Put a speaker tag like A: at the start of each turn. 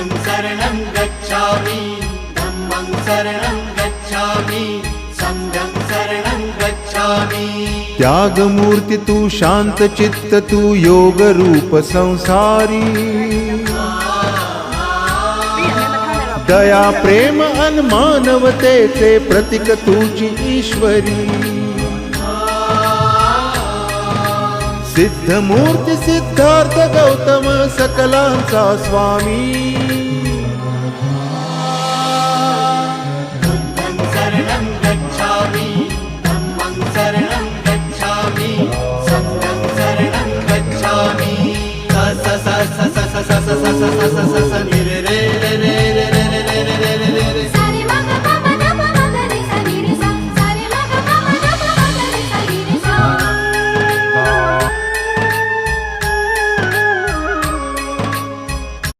A: शरणं गच्छामि धम्मं शरणं गच्छामि संघं शरणं गच्छामि।
B: त्यागमूर्ती तू शांत चित्त तू योग रूप संसारी दया प्रेम अन मानवतेचे प्रतीक तुझी ईश्वरी सिद्धमूर्ती सिद्धार्थ गौतम सकलांचा स्वामी
A: बुद्धं शरणं गच्छामि धम्मं शरणं गच्छामि संघं शरणं गच्छामि। स स स स स स स स स स